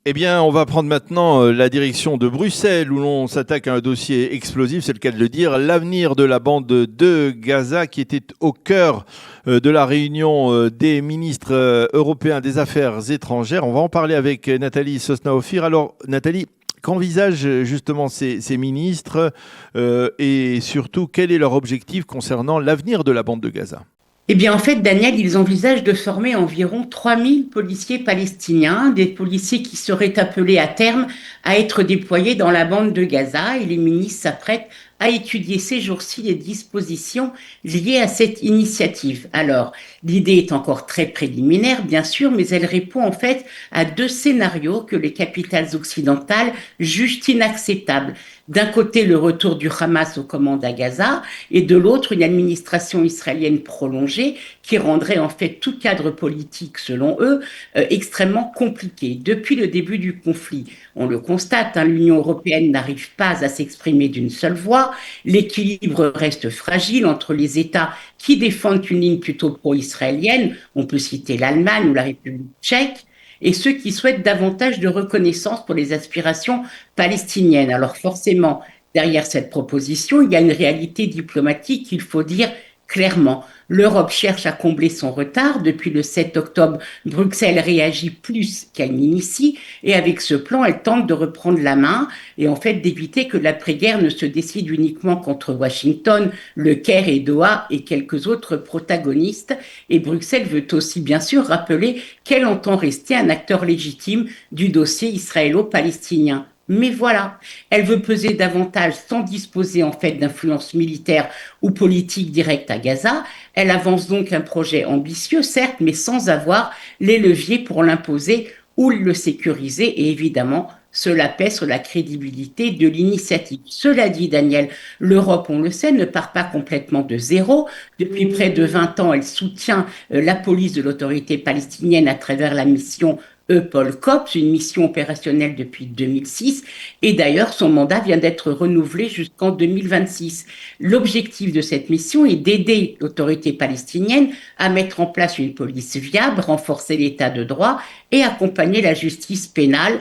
Eh bien, on va prendre maintenant la direction de Bruxelles où l'on s'attaque à un dossier explosif, c'est le cas de le dire, l'avenir de la bande de Gaza qui était au cœur de la réunion des ministres européens des Affaires étrangères. On va en parler avec Nathalie Sosna-Ophir. Alors, Nathalie, qu'envisagent justement ces ministres et surtout quel est leur objectif concernant l'avenir de la bande de Gaza? Eh bien, en fait, Daniel, ils envisagent de former environ 3000 policiers palestiniens, des policiers qui seraient appelés à terme à être déployés dans la bande de Gaza. Et les ministres s'apprêtent à étudier ces jours-ci les dispositions liées à cette initiative. Alors, l'idée est encore très préliminaire, bien sûr, mais elle répond en fait à deux scénarios que les capitales occidentales jugent inacceptables. D'un côté, le retour du Hamas aux commandes à Gaza, et de l'autre, une administration israélienne prolongée qui rendrait en fait tout cadre politique, selon eux, extrêmement compliqué. Depuis le début du conflit, on le constate, hein, l'Union européenne n'arrive pas à s'exprimer d'une seule voix, l'équilibre reste fragile entre les États qui défendent une ligne plutôt pro-israélienne, on peut citer l'Allemagne ou la République tchèque, et ceux qui souhaitent davantage de reconnaissance pour les aspirations palestiniennes. Alors forcément, derrière cette proposition, il y a une réalité diplomatique qu'il faut dire clairement. L'Europe cherche à combler son retard. Depuis le 7 octobre, Bruxelles réagit plus qu'elle n'initie. Et avec ce plan, elle tente de reprendre la main et en fait d'éviter que l'après-guerre ne se décide uniquement contre Washington, Le Caire et Doha et quelques autres protagonistes. Et Bruxelles veut aussi bien sûr rappeler qu'elle entend rester un acteur légitime du dossier israélo-palestinien. Mais voilà, elle veut peser davantage sans disposer en fait d'influence militaire ou politique directe à Gaza. Elle avance donc un projet ambitieux, certes, mais sans avoir les leviers pour l'imposer ou le sécuriser. Et évidemment, cela pèse sur la crédibilité de l'initiative. Cela dit, Daniel, l'Europe, on le sait, ne part pas complètement de zéro. Depuis près de 20 ans, elle soutient la police de l'autorité palestinienne à travers la mission EUPOL COPS, une mission opérationnelle depuis 2006, et d'ailleurs son mandat vient d'être renouvelé jusqu'en 2026. L'objectif de cette mission est d'aider l'autorité palestinienne à mettre en place une police viable, renforcer l'état de droit et accompagner la justice pénale.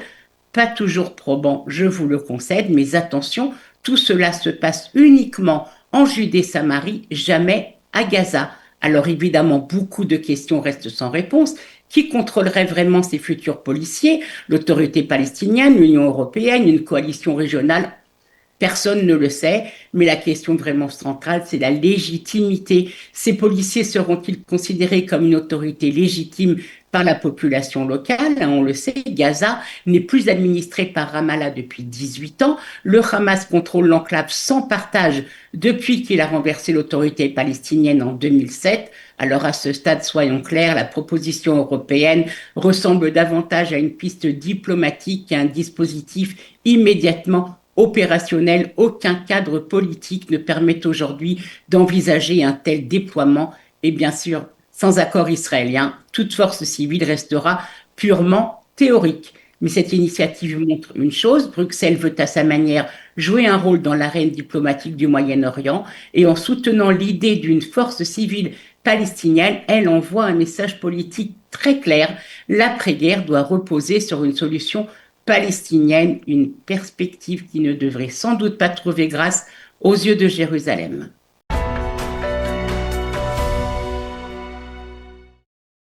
Pas toujours probant, je vous le concède, mais attention, tout cela se passe uniquement en Judée-Samarie, jamais à Gaza. Alors évidemment, beaucoup de questions restent sans réponse. Qui contrôlerait vraiment ces futurs policiers? L'autorité palestinienne, l'Union européenne, une coalition régionale? Personne ne le sait, mais la question vraiment centrale, c'est la légitimité. Ces policiers seront-ils considérés comme une autorité légitime par la population locale? On le sait, Gaza n'est plus administré par Ramallah depuis 18 ans. Le Hamas contrôle l'enclave sans partage depuis qu'il a renversé l'autorité palestinienne en 2007. Alors à ce stade, soyons clairs, la proposition européenne ressemble davantage à une piste diplomatique qu'à un dispositif immédiatement opérationnel. Aucun cadre politique ne permet aujourd'hui d'envisager un tel déploiement. Et bien sûr, sans accord israélien, toute force civile restera purement théorique. Mais cette initiative montre une chose, Bruxelles veut à sa manière jouer un rôle dans l'arène diplomatique du Moyen-Orient et en soutenant l'idée d'une force civile palestinienne, elle envoie un message politique très clair. L'après-guerre doit reposer sur une solution palestinienne, une perspective qui ne devrait sans doute pas trouver grâce aux yeux de Jérusalem.